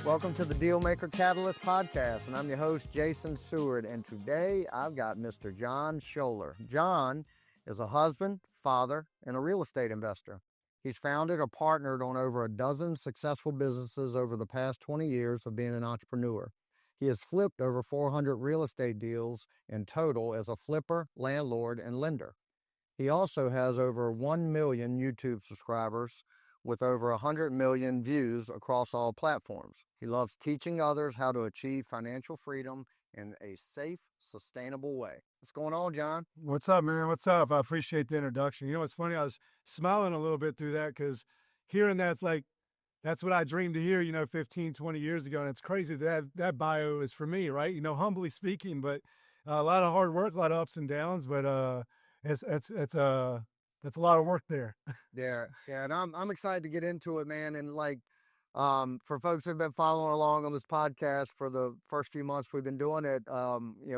Welcome to the Dealmaker Catalyst Podcast, and I'm your host, Jason Seward, and today I've got Mr. Jon Schoeller. Jon is a husband, father, and a real estate investor. He's founded or partnered on over a dozen successful businesses over the past 20 years of being an entrepreneur. He has flipped over 400 real estate deals in total as a flipper, landlord, and lender. He also has over 1 million YouTube subscribers with over 100 million views across all platforms. He loves teaching others how to achieve financial freedom in a safe, sustainable way. What's going on, Jon? What's up, man? What's up? I appreciate the introduction. You know, what's funny? I was smiling a little bit through that because hearing that's what I dreamed to hear, 15, 20 years ago. And it's crazy that bio is for me, right? Humbly speaking, but a lot of hard work, a lot of ups and downs, but it's a lot of work there. Yeah, and I'm excited to get into it, man. And for folks who've been following along on this podcast for the first few months we've been doing it,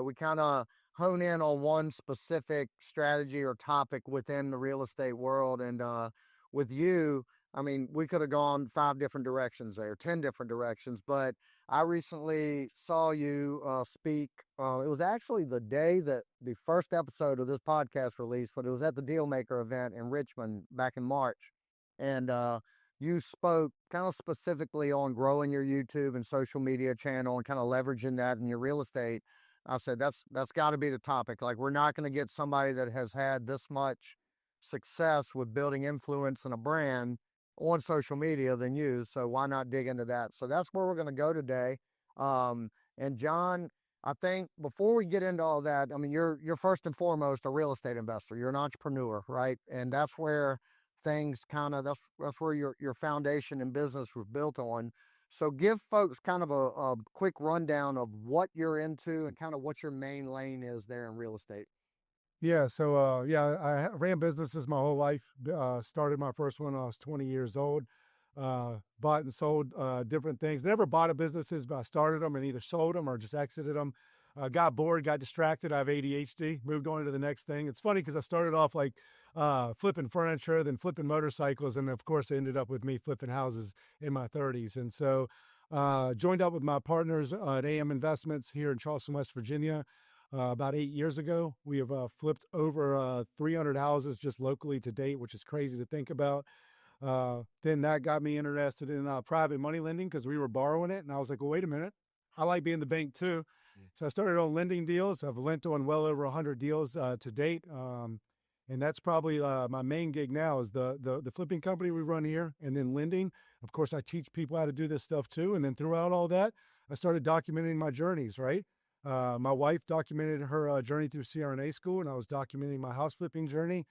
we kind of hone in on one specific strategy or topic within the real estate world. And with you, I mean, we could have gone 5 different directions there, 10 different directions, but I recently saw you speak. It was actually the day that the first episode of this podcast released, but it was at the Dealmaker event in Richmond back in March. And you spoke kind of specifically on growing your YouTube and social media channel and kind of leveraging that in your real estate. I said, that's got to be the topic. Like, we're not going to get somebody that has had this much success with building influence and a brand on social media than you. So why not dig into that? So that's where we're going to go today. And Jon, I think before we get into all that, I mean, you're first and foremost a real estate investor. You're an entrepreneur, right? And that's where things that's where your foundation in business was built on. So give folks kind of a quick rundown of what you're into and kind of what your main lane is there in real estate. Yeah. So, I ran businesses my whole life. Started my first one when I was 20 years old. Bought and sold different things. Never bought a businesses, but I started them and either sold them or just exited them. Got bored, got distracted. I have ADHD, moved on to the next thing. It's funny because I started off flipping furniture, then flipping motorcycles. And of course, it ended up with me flipping houses in my 30s. And so joined up with my partners at AM Investments here in Charleston, West Virginia. About 8 years ago, we have flipped over 300 houses just locally to date, which is crazy to think about. Then that got me interested in private money lending because we were borrowing it. And I was like, well, wait a minute. I like being the bank too. So I started on lending deals. I've lent on well over 100 deals to date. And that's probably my main gig now is the flipping company we run here and then lending. Of course, I teach people how to do this stuff too. And then throughout all that, I started documenting my journeys, right? My wife documented her journey through CRNA school, and I was documenting my house flipping journey.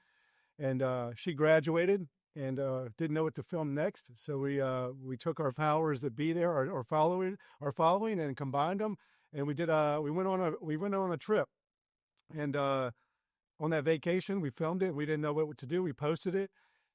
And she graduated and didn't know what to film next. So we took our powers that be there, our following, and combined them. And we went on a trip. And on that vacation, we filmed it. We didn't know what to do. We posted it,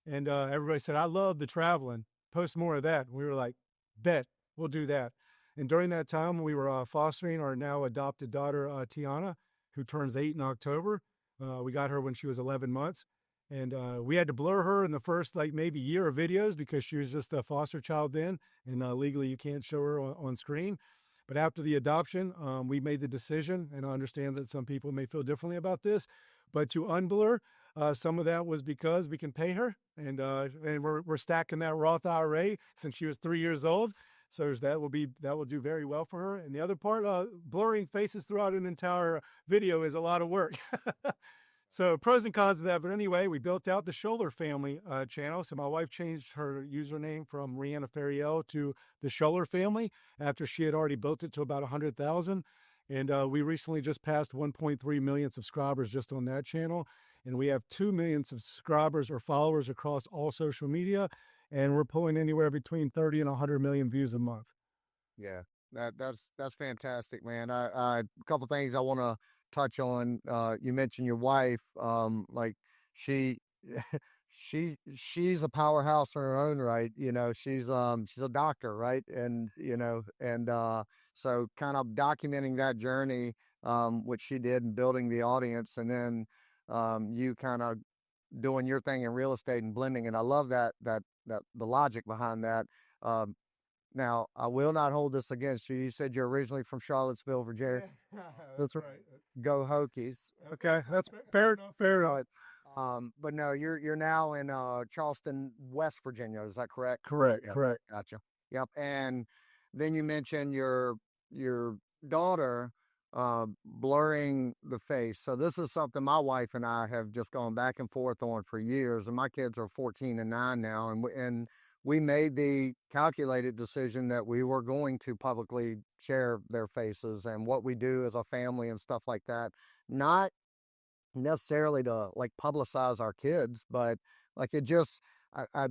and everybody said, "I love the traveling. Post more of that." We were like, "Bet, we'll do that." And during that time, we were fostering our now adopted daughter, Tiana, who turns 8 in October. We got her when she was 11 months. And we had to blur her in the first maybe year of videos because she was just a foster child then. And legally, you can't show her on screen. But after the adoption, we made the decision, and I understand that some people may feel differently about this, but to unblur, some of that was because we can pay her. And we're stacking that Roth IRA since she was 3 years old. So that will do very well for her. And the other part, blurring faces throughout an entire video is a lot of work. So pros and cons of that. But anyway, we built out the Schoeller family channel. So my wife changed her username from Rihanna Fariel to the Schoeller family after she had already built it to about 100,000. And we recently just passed 1.3 million subscribers just on that channel. And we have 2 million subscribers or followers across all social media. And we're pulling anywhere between 30 and 100 million views a month. Yeah, that's fantastic, man. A couple things I want to touch on. You mentioned your wife. She, she's a powerhouse in her own right. She's a doctor, right? And so kind of documenting that journey, which she did in building the audience, and then you kind of doing your thing in real estate and blending. And I love that the logic behind that. Now, I will not hold this against you. You said you're originally from Charlottesville, Virginia. That's right. Go Hokies. Okay, that's fair enough. Fair enough. But no, you're now in Charleston, West Virginia. Is that correct? Correct. Yep. Correct. Gotcha. Yep. And then you mentioned your daughter blurring the face. So this is something my wife and I have just gone back and forth on for years. And my kids are 14 and 9 now, and we made the calculated decision that we were going to publicly share their faces and what we do as a family and stuff like that. Not necessarily to like publicize our kids, but like it just, I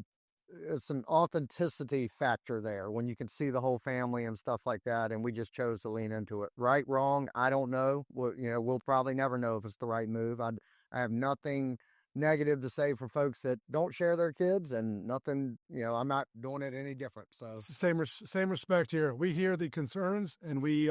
it's an authenticity factor there when you can see the whole family and stuff like that. And we just chose to lean into it. Right, wrong, I don't know. We'll probably never know if it's the right move. I have nothing negative to say for folks that don't share their kids, and nothing, I'm not doing it any different. So Same respect here. We hear the concerns, and we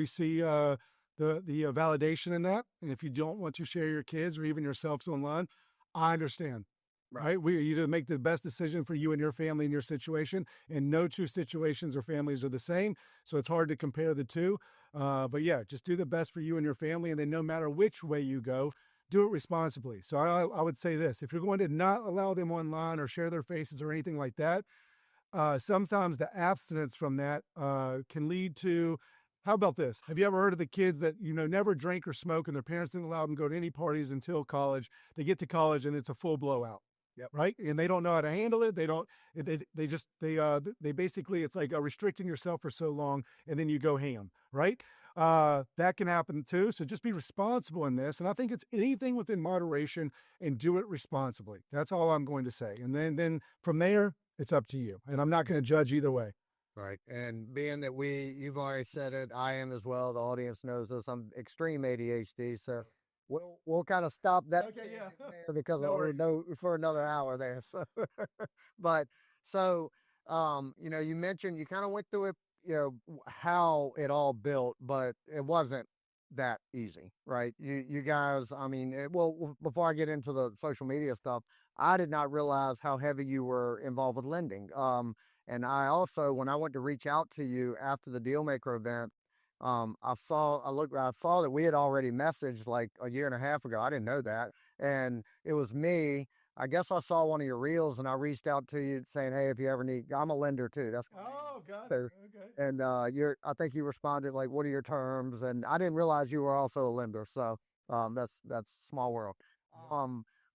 see the validation in that. And if you don't want to share your kids or even yourselves online, I understand. Right? We either make the best decision for you and your family and your situation, and no two situations or families are the same. So it's hard to compare the two. But yeah, just do the best for you and your family. And then no matter which way you go, do it responsibly. So I would say this: if you're going to not allow them online or share their faces or anything like that, sometimes the abstinence from that can lead to, how about this? Have you ever heard of the kids that, never drink or smoke, and their parents didn't allow them to go to any parties until college? They get to college and it's a full blowout. Yep. Right. And they don't know how to handle it. They basically, it's like restricting yourself for so long, and then you go ham. Right. That can happen too. So just be responsible in this. And I think it's anything within moderation, and do it responsibly. That's all I'm going to say. And then from there, it's up to you. And I'm not going to judge either way. Right. And being that you've already said it, I am as well. The audience knows this. I'm extreme ADHD. So we'll kind of stop that there because we'll know for another hour there. So, but so, you mentioned you kind of went through it, how it all built, but it wasn't that easy, right? You guys, I mean, before I get into the social media stuff, I did not realize how heavy you were involved with lending. And I also, when I went to reach out to you after the Dealmaker event, I saw that we had already messaged like a year and a half ago. I didn't know that. And it was me. I guess I saw one of your reels and I reached out to you saying, "Hey, if you ever need," I'm a lender too. That's got it. Okay. And I think you responded like, "What are your terms?" And I didn't realize you were also a lender. So that's small world.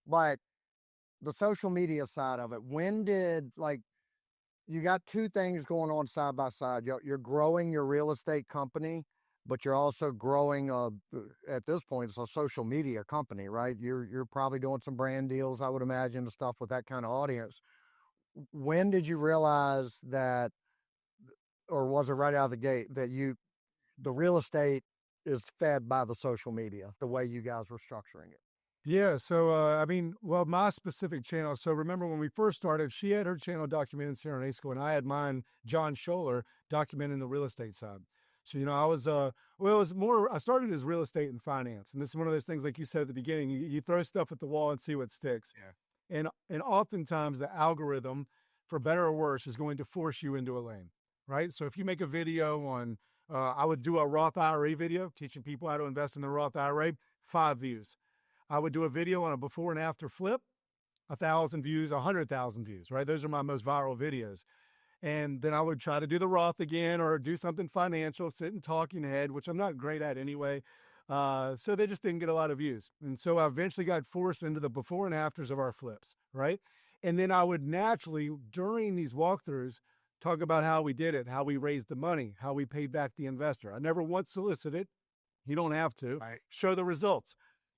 But the social media side of it, when did like you got two things going on side by side. You're growing your real estate company, but you're also growing at this point it's a social media company, right? You're probably doing some brand deals, I would imagine, and stuff with that kind of audience. When did you realize that, or was it right out of the gate that the real estate is fed by the social media, the way you guys were structuring it? Yeah. So, my specific channel. So remember when we first started, she had her channel documenting San Francisco, and I had mine, Jon Schoeller, documenting the real estate side. So, I was, it was more, I started as real estate and finance. And this is one of those things, like you said at the beginning, you throw stuff at the wall and see what sticks. Yeah. And oftentimes the algorithm, for better or worse, is going to force you into a lane, right? So if you make a video on, I would do a Roth IRA video teaching people how to invest in the Roth IRA, 5 views. I would do a video on a before and after flip, 1,000 views, 100,000 views, right? Those are my most viral videos. And then I would try to do the Roth again or do something financial, sit and talking head, which I'm not great at anyway. So they just didn't get a lot of views. And so I eventually got forced into the before and afters of our flips, right? And then I would naturally, during these walkthroughs, talk about how we did it, how we raised the money, how we paid back the investor. I never once solicited. You don't have to. Right. Show the results.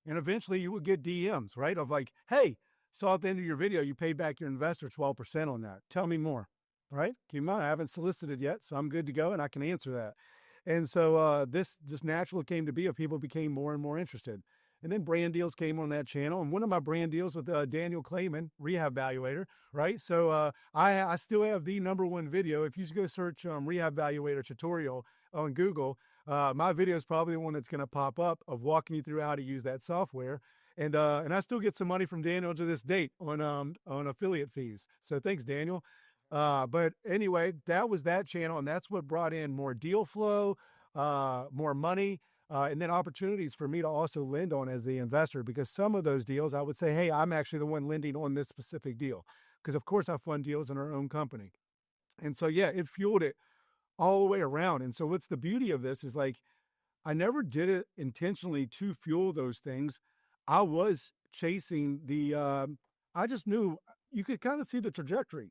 And eventually you would get DMs, right? Of like, "Hey, saw at the end of your video, you paid back your investor 12% on that. Tell me more," right? Keep in mind, I haven't solicited yet, so I'm good to go and I can answer that. And so this just naturally came to be of people became more and more interested. And then brand deals came on that channel. And one of my brand deals with Daniel Clayman, Rehab Valuator, right? So I still have the #1 video. If you go search Rehab Valuator tutorial on Google, my video is probably the one that's going to pop up of walking you through how to use that software. And I still get some money from Daniel to this date on affiliate fees. So thanks, Daniel. But anyway, that was that channel, and that's what brought in more deal flow, more money, and then opportunities for me to also lend on as the investor. Because some of those deals, I would say, hey, I'm actually the one lending on this specific deal. Because of course, I fund deals in our own company, and so yeah, it fueled it all the way around. And so, what's the beauty of this is like I never did it intentionally to fuel those things. I was chasing the, I just knew you could kind of see the trajectory.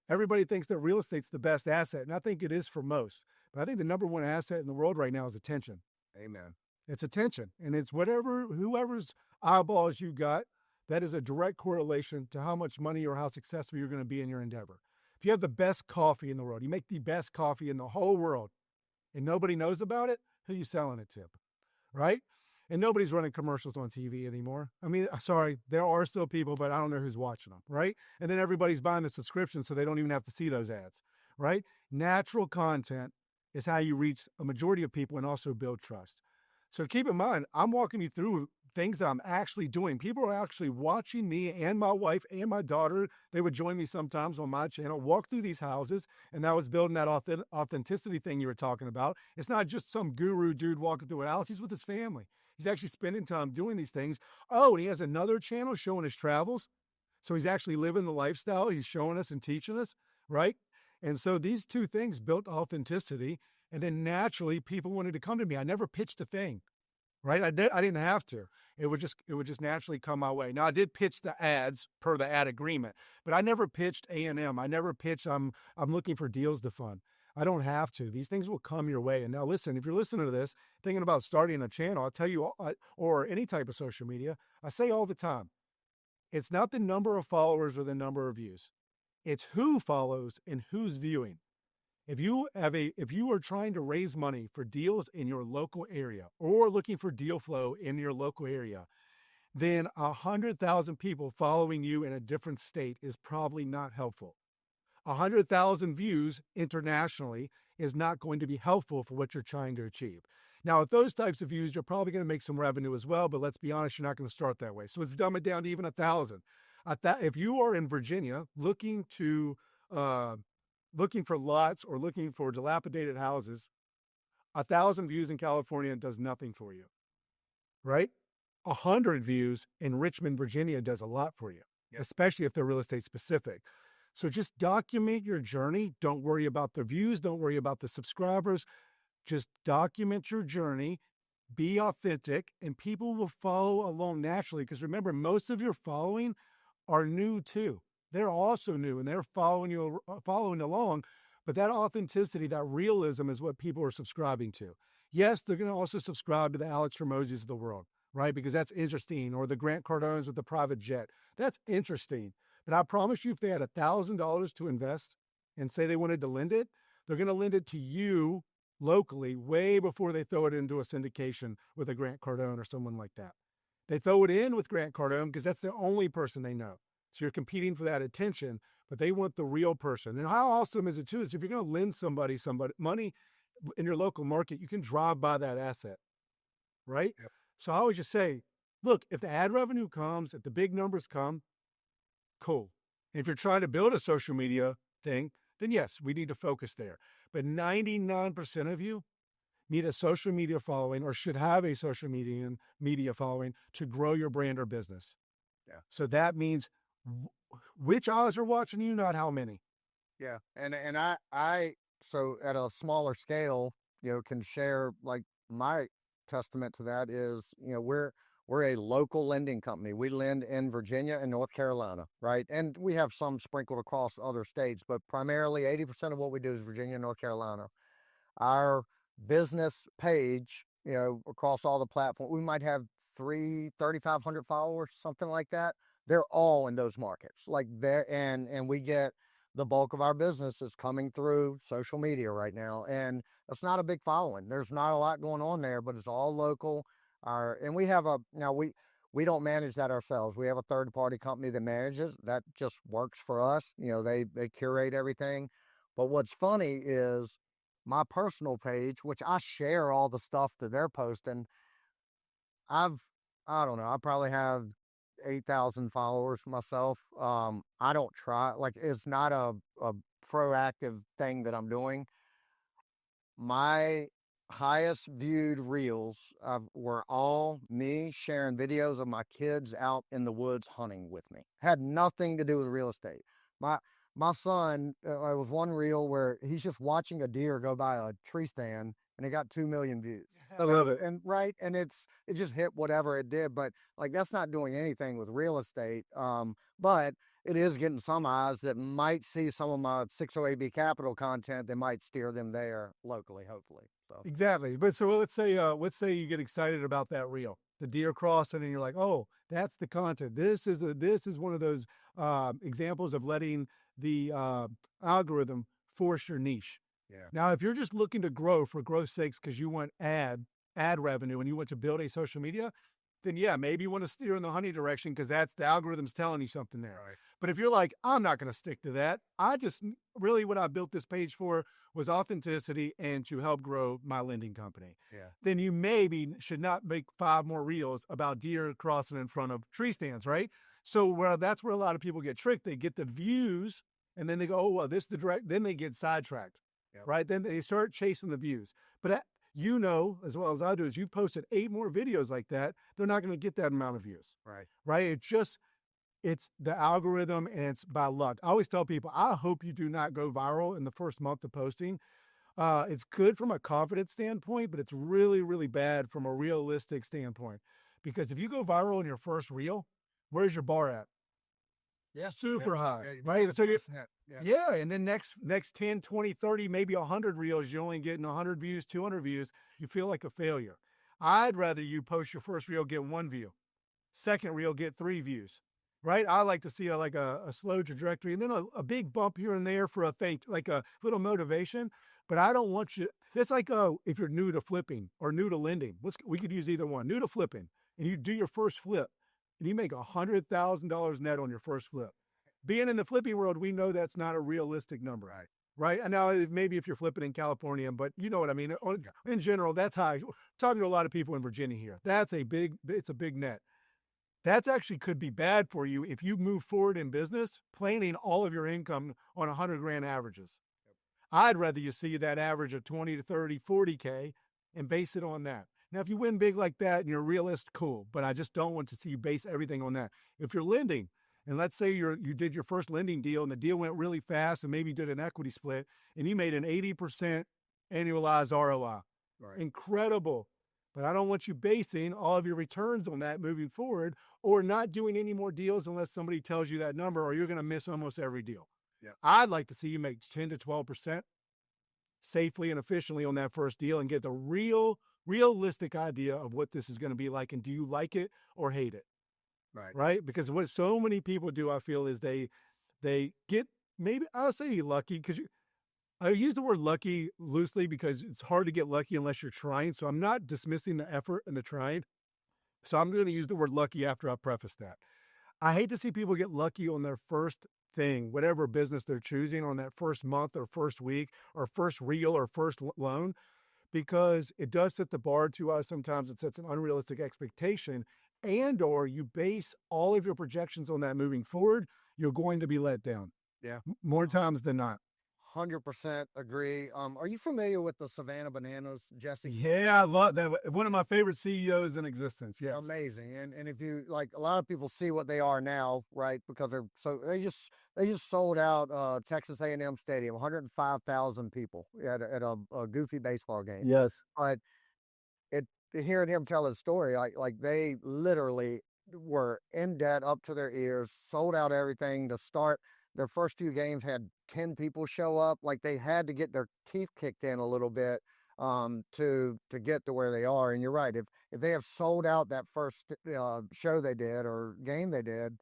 Everybody thinks that real estate's the best asset, and I think it is for most. But I think the number one asset in the world right now is attention. Amen. It's attention, and it's whoever's eyeballs you got, that is a direct correlation to how much money or how successful you're going to be in your endeavor. If you have the best coffee in the world, you make the best coffee in the whole world, and nobody knows about it, who you selling it to, right? And nobody's running commercials on TV anymore. I mean, sorry, there are still people, but I don't know who's watching them, right? And then everybody's buying the subscription, so they don't even have to see those ads, right? Natural content is how you reach a majority of people and also build trust. So keep in mind, I'm walking you through things that I'm actually doing. People are actually watching me and my wife and my daughter. They would join me sometimes on my channel, walk through these houses, and that was building that authenticity thing you were talking about. It's not just some guru dude walking through a house. He's with his family. He's actually spending time doing these things. Oh, and he has another channel showing his travels. So he's actually living the lifestyle. He's showing us and teaching us, right? And so these two things built authenticity. And then naturally, people wanted to come to me. I never pitched a thing, right? I didn't have to. It would just naturally come my way. Now I did pitch the ads per the ad agreement, but I never pitched A&M. I never pitched I'm looking for deals to fund. I don't have to. These things will come your way. And now listen, if you're listening to this, thinking about starting a channel, I'll tell you, or any type of social media, I say all the time, it's not the number of followers or the number of views. It's who follows and who's viewing. If you are trying to raise money for deals in your local area or looking for deal flow in your local area, then 100,000 people following you in a different state is probably not helpful. 100,000 views internationally is not going to be helpful for what you're trying to achieve. Now, with those types of views, you're probably going to make some revenue as well, but let's be honest, you're not going to start that way. So let's dumb it down to even 1,000. If you are in Virginia looking for lots or looking for dilapidated houses, 1,000 views in California does nothing for you, right? 100 views in Richmond, Virginia does a lot for you, especially if they're real estate specific. So just document your journey. Don't worry about the views. Don't worry about the subscribers. Just document your journey, be authentic, and people will follow along naturally. Because remember, most of your following are new too. They're also new and they're following along. But that authenticity, that realism is what people are subscribing to. Yes, they're going to also subscribe to the Alex Hormozis of the world, right? Because that's interesting. Or the Grant Cardones with the private jet. That's interesting. But I promise you, if they had $1,000 to invest and say they wanted to lend it, they're going to lend it to you locally way before they throw it into a syndication with a Grant Cardone or someone like that. They throw it in with Grant Cardone because that's the only person they know. So you're competing for that attention, but they want the real person. And how awesome is it too is if you're going to lend somebody money in your local market, you can drive by that asset, right? Yep. So I always just say, look, if the ad revenue comes, if the big numbers come, cool. And if you're trying to build a social media thing, then yes, we need to focus there. But 99% of you need a social media following or should have a social media following to grow your brand or business. Yeah. So that means which eyes are watching you, not how many. Yeah. And I so at a smaller scale, can share like my testament to that is, we're a local lending company. We lend in Virginia and North Carolina, right? And we have some sprinkled across other states, but primarily 80% of what we do is Virginia and North Carolina. Our business page, across all the platforms, we might have 3,500 followers, something like that. They're all in those markets, like there, and we get the bulk of our business is coming through social media right now, and it's not a big following. There's not a lot going on there, but it's all local. And we have we don't manage that ourselves. We have a third party company that manages that. Just works for us. They curate everything. But what's funny is my personal page, which I share all the stuff that they're posting. I don't know, I probably have 8,000 followers myself. I don't try, like, it's not a proactive thing that I'm doing. My highest viewed reels were all me sharing videos of my kids out in the woods hunting with me. Had nothing to do with real estate. My my son, it was one reel where he's just watching a deer go by a tree stand, and it got 2 million views. I love it. And right, and it just hit whatever it did, but like that's not doing anything with real estate. But it is getting some eyes that might see some of my 608B Capital content that might steer them there locally, hopefully. So Exactly. But so let's say you get excited about that reel, the deer crossing, and you're like, oh, that's the content. This is one of those examples of letting the algorithm force your niche. yeah, Now, if you're just looking to grow for growth's sakes because you want ad revenue and you want to build a social media, then yeah, maybe you want to steer in the honey direction because that's the algorithm's telling you something there. right. But if you're like, I'm not going to stick to that, I just really what I built this page for was authenticity and to help grow my lending company. Yeah, Then you maybe should not make 5 more reels about deer crossing in front of tree stands, right? So that's where a lot of people get tricked. They get the views and then they go, oh, well, this is the direct, then they get sidetracked, yep. right? Then they start chasing the views. But you know, as well as I do, is you posted 8 more videos like that, they're not going to get that amount of views, Right. right? It's the algorithm and it's by luck. I always tell people, I hope you do not go viral in the first month of posting. It's good from a confidence standpoint, but it's really, really bad from a realistic standpoint. Because if you go viral in your first reel, where's your bar at? Yeah. Super high, Yeah, right? So yeah. yeah, and then next 10, 20, 30, maybe 100 reels, you're only getting 100 views, 200 views. You feel like a failure. I'd rather you post your first reel, get 1 view. Second reel, get 3 views. Right? I like to see a slow trajectory and then a big bump here and there for like a little motivation. But I don't want you. It's like if you're new to flipping or new to lending. We could use either one. New to flipping, and you do your first flip, and you make $100,000 net on your first flip. Being in the flipping world, we know that's not a realistic number. Right? And now maybe if you're flipping in California, but you know what I mean. In general, that's high. Talking to a lot of people in Virginia here, it's a big net. That's actually could be bad for you if you move forward in business, planning all of your income on 100 grand averages. I'd rather you see that average of 20 to 30, 40K and base it on that. Now, if you win big like that and you're a realist, cool. But I just don't want to see you base everything on that. If you're lending, and let's say you did your first lending deal and the deal went really fast and maybe you did an equity split and you made an 80% annualized ROI. Right. Incredible. But I don't want you basing all of your returns on that moving forward or not doing any more deals unless somebody tells you that number or you're going to miss almost every deal. Yeah. I'd like to see you make 10 to 12% safely and efficiently on that first deal and get the realistic idea of what this is going to be like. And do you like it or hate it? Right? Because what so many people do, I feel, is they get, maybe I'll say lucky because I use the word lucky loosely because it's hard to get lucky unless you're trying. So I'm not dismissing the effort and the trying. So I'm going to use the word lucky after I preface that. I hate to see people get lucky on their first thing, whatever business they're choosing on that first month or first week or first reel or first loan, because it does set the bar too high. Sometimes it sets an unrealistic expectation and or you base all of your projections on that moving forward, you're going to be let down. Yeah. More times than not. 100% agree. Are you familiar with the Savannah Bananas, Jesse? Yeah, I love that. One of my favorite CEOs in existence. Yes. Amazing. And if you like, a lot of people see what they are now, right? Because they just sold out Texas A&M Stadium, 105,000 people at a goofy baseball game. Yes. But hearing him tell his story, like they literally were in debt up to their ears, sold out everything to start. Their first 2 games had 10 people show up. Like they had to get their teeth kicked in a little bit to get to where they are. And you're right. If they have sold out that first show they did or game they did,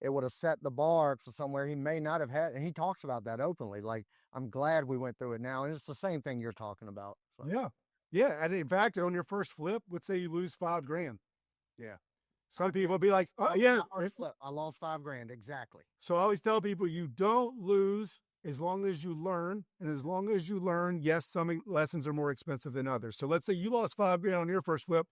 it would have set the bar to somewhere he may not have had. And he talks about that openly. Like, I'm glad we went through it now. And it's the same thing you're talking about. So. Yeah. Yeah. And in fact, on your first flip, let's say you lose $5 grand. Yeah. Some people be like, oh, yeah, I lost $5 grand. Exactly. So I always tell people you don't lose as long as you learn. And as long as you learn, yes, some lessons are more expensive than others. So let's say you lost $5 grand on your first flip.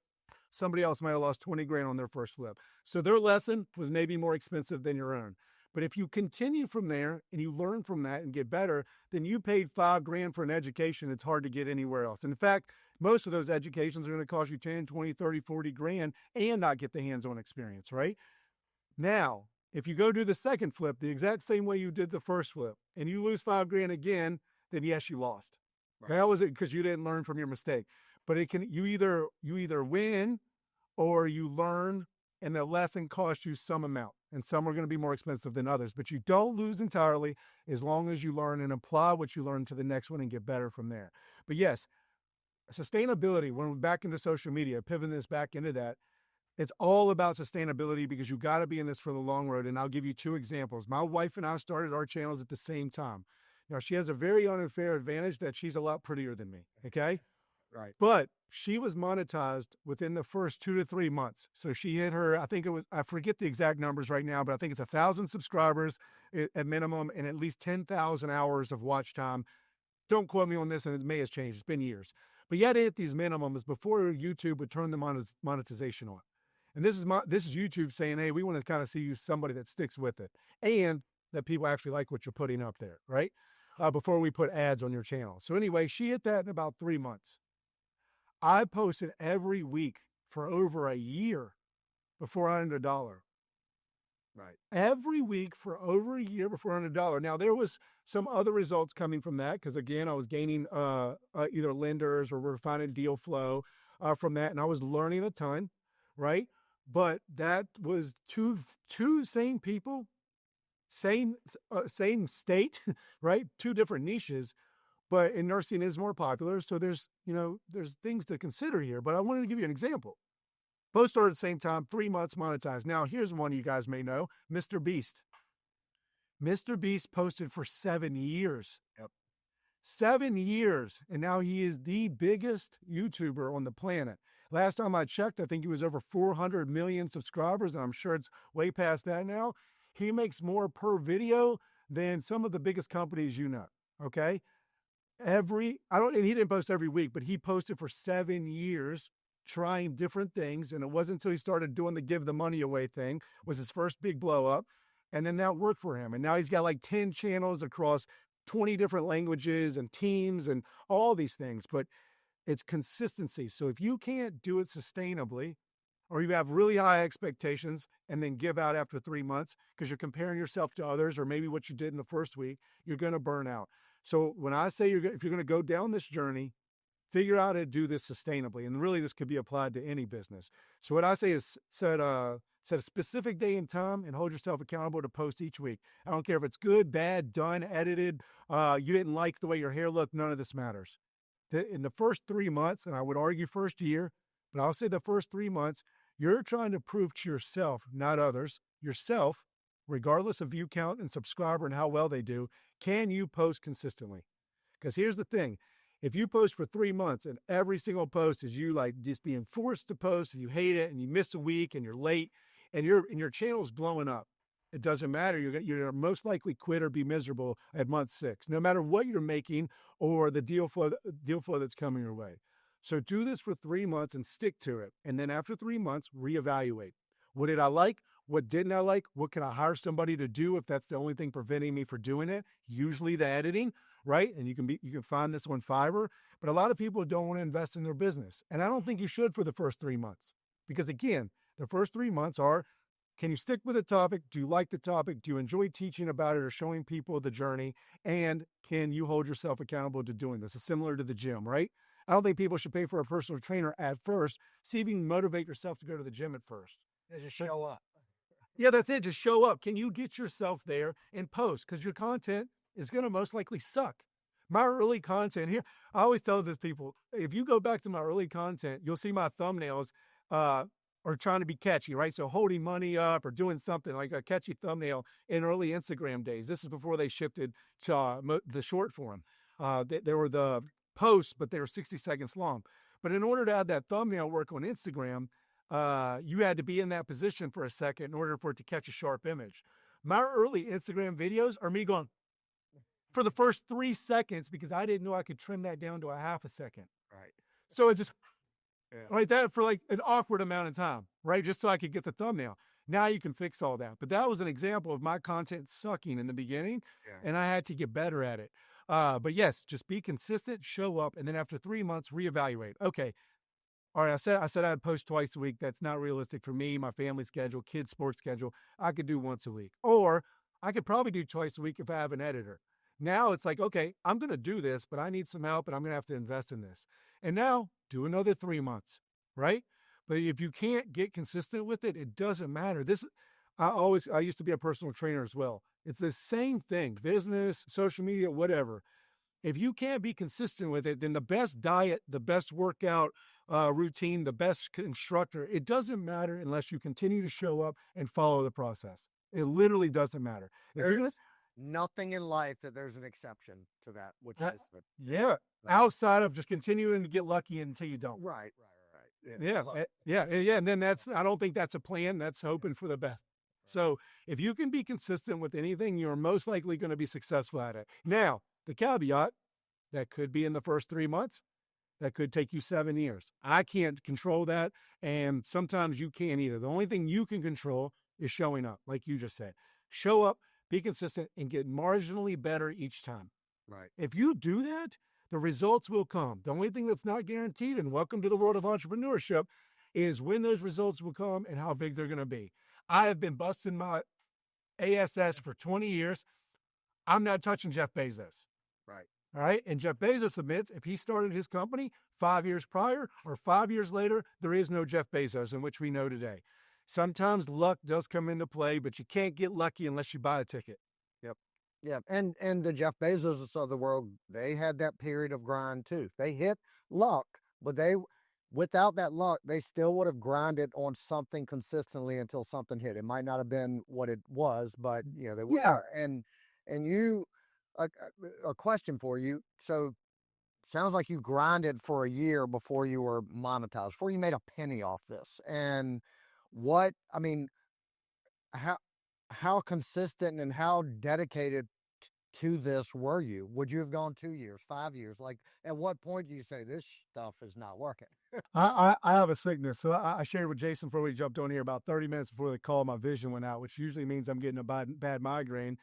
Somebody else might have lost 20 grand on their first flip. So their lesson was maybe more expensive than your own. But if you continue from there and you learn from that and get better, then you paid $5,000 for an education. It's hard to get anywhere else. In fact, most of those educations are going to cost you 10, 20, 30, 40 grand and not get the hands-on experience, right? Now, if you go do the second flip the exact same way you did the first flip and you lose $5,000 again, then yes, you lost. Right. That was it because you didn't learn from your mistake. But it can you either win or you learn, and the lesson costs you some amount. And some are going to be more expensive than others. But you don't lose entirely as long as you learn and apply what you learn to the next one and get better from there. But yes, sustainability, when we're back into social media, pivoting this back into that, it's all about sustainability because you got to be in this for the long road. And I'll give you 2 examples. My wife and I started our channels at the same time. Now, she has a very unfair advantage that she's a lot prettier than me, okay? Right. But she was monetized within the first 2 to 3 months. So she hit her, I forget the exact numbers right now, but I think it's 1,000 subscribers at minimum and at least 10,000 hours of watch time. Don't quote me on this, and it may have changed. It's been years. But you had to hit these minimums before YouTube would turn the monetization on. And this is YouTube saying, hey, we want to kind of see you somebody that sticks with it and that people actually like what you're putting up there, right? Before we put ads on your channel. So anyway, she hit that in about 3 months. I posted every week for over a year before I earned $1. Right. Every week for over a year before I earned $1. Now, there was some other results coming from that because, again, I was gaining either lenders or refining deal flow from that, and I was learning a ton, right? But that was two same people, same state, right? 2 different niches. But in nursing is more popular, so there's things to consider here. But I wanted to give you an example. Both started at the same time, 3 months monetized. Now, here's one you guys may know, Mr. Beast. Mr. Beast posted for 7 years. Yep. 7 years, and now he is the biggest YouTuber on the planet. Last time I checked, I think he was over 400 million subscribers, and I'm sure it's way past that now. He makes more per video than some of the biggest companies you know, okay? And he didn't post every week, but he posted for 7 years trying different things. And it wasn't until he started doing the give the money away thing was his first big blow up. And then that worked for him. And now he's got like 10 channels across 20 different languages and teams and all these things, but it's consistency. So if you can't do it sustainably, or you have really high expectations and then give out after 3 months because you're comparing yourself to others or maybe what you did in the first week, you're going to burn out. So when I say if you're going to go down this journey, figure out how to do this sustainably. And really, this could be applied to any business. So what I say is set a specific day and time and hold yourself accountable to post each week. I don't care if it's good, bad, done, edited, you didn't like the way your hair looked, none of this matters. In the first 3 months, and I would argue first year, but I'll say the first 3 months, you're trying to prove to yourself, not others, yourself, regardless of view count and subscriber and how well they do, can you post consistently? Because here's the thing. If you post for 3 months and every single post is you like just being forced to post and you hate it and you miss a week and you're late and your channel's blowing up, it doesn't matter. You're most likely quit or be miserable at month 6, no matter what you're making or the deal flow that's coming your way. So do this for 3 months and stick to it. And then after 3 months, reevaluate. What did I like? What didn't I like? What can I hire somebody to do if that's the only thing preventing me from doing it? Usually the editing, right? And you can find this on Fiverr. But a lot of people don't want to invest in their business. And I don't think you should for the first 3 months. Because again, the first 3 months are, can you stick with the topic? Do you like the topic? Do you enjoy teaching about it or showing people the journey? And can you hold yourself accountable to doing this? It's similar to the gym, right? I don't think people should pay for a personal trainer at first. See if you can motivate yourself to go to the gym at first. Just show up. Yeah, that's it. Just show up. Can you get yourself there and post? Because your content is going to most likely suck. My early content here, I always tell this people, if you go back to my early content, you'll see my thumbnails are trying to be catchy, right? So holding money up or doing something like a catchy thumbnail in early Instagram days. This is before they shifted to the short form. There were the posts, but they were 60 seconds long. But in order to have that thumbnail work on Instagram, you had to be in that position for a second in order for it to catch a sharp image. My early Instagram videos are me going for the first 3 seconds because I didn't know I could trim that down to a half a second. Right. So it just like that for like an awkward amount of time, right? Just so I could get the thumbnail. Now you can fix all that. But that was an example of my content sucking in the beginning, Yeah. and I had to get better at it. But yes, just be consistent, show up, and then after 3 months, reevaluate. Okay, all right, I said I'd post twice a week. That's not realistic for me, my family schedule, kids' sports schedule. I could do once a week. Or I could probably do twice a week if I have an editor. Now it's like, okay, I'm going to do this, but I need some help and I'm going to have to invest in this. And now do another 3 months, right? But if you can't get consistent with it, it doesn't matter. I used to be a personal trainer as well. It's the same thing, business, social media, whatever. If you can't be consistent with it, then the best diet, the best workout routine, the best instructor, it doesn't matter unless you continue to show up and follow the process. It literally doesn't matter. If you're gonna, There's nothing in life that there's an exception to that, which uh, is yeah, right. outside of just continuing to get lucky until you don't. Right, right, right. Yeah, yeah. And then I don't think that's a plan. That's hoping for the best. So if you can be consistent with anything, you're most likely going to be successful at it. Now, the caveat, that could be in the first 3 months. That could take you 7 years. I can't control that. And sometimes you can't either. The only thing you can control is showing up, like you just said. Show up, be consistent, and get marginally better each time. Right. If you do that, the results will come. The only thing that's not guaranteed, and welcome to the world of entrepreneurship, is when those results will come and how big they're going to be. I have been busting my ASS for 20 years. I'm not touching Jeff Bezos. Right. All right. And Jeff Bezos admits if he started his company 5 years prior or 5 years later, there is no Jeff Bezos in which we know today. Sometimes luck does come into play, but you can't get lucky unless you buy a ticket. Yep. Yeah. And the Jeff Bezos of the world, they had that period of grind too. They hit luck, but without that luck, they still would have grinded on something consistently until something hit. It might not have been what it was, but they would. Yeah. And you, a question for you. So sounds like you grinded for a year before you were monetized, before you made a penny off this. And I mean, how how consistent and how dedicated to this were you? Would you have gone 2 years, 5 years? Like, at what point do you say this stuff is not working? I have a sickness. So I shared with Jason before we jumped on here about 30 minutes before the call, my vision went out, which usually means I'm getting a bad migraine.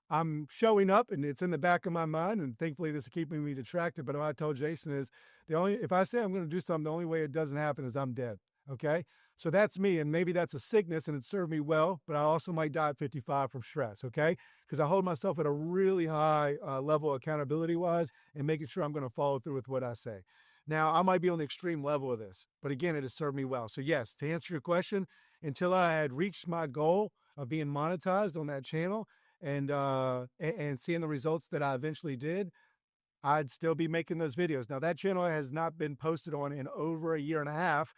I'm showing up and it's in the back of my mind, and thankfully this is keeping me distracted. But what I told Jason is if I say I'm going to do something, the only way it doesn't happen is I'm dead. Okay. So that's me. And maybe that's a sickness and it served me well, but I also might die at 55 from stress. Okay. Because I hold myself at a really high level accountability wise and making sure I'm going to follow through with what I say. Now, I might be on the extreme level of this, but again, it has served me well. So yes, to answer your question, until I had reached my goal of being monetized on that channel, and seeing the results that I eventually did, I'd still be making those videos. Now that channel has not been posted on in over a year and a half.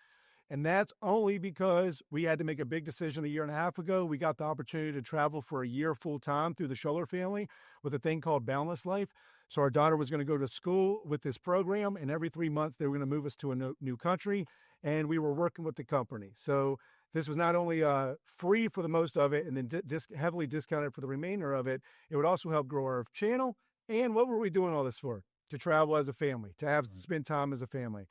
And that's only because we had to make a big decision a year and a half ago. We got the opportunity to travel for a year full time through the Schoeller family with a thing called Boundless Life. So our daughter was going to go to school with this program, and every 3 months they were going to move us to a new country, and we were working with the company. So this was not only free for the most of it and then heavily discounted for the remainder of it, it would also help grow our channel. And what were we doing all this for? To travel as a family, to spend time as a family.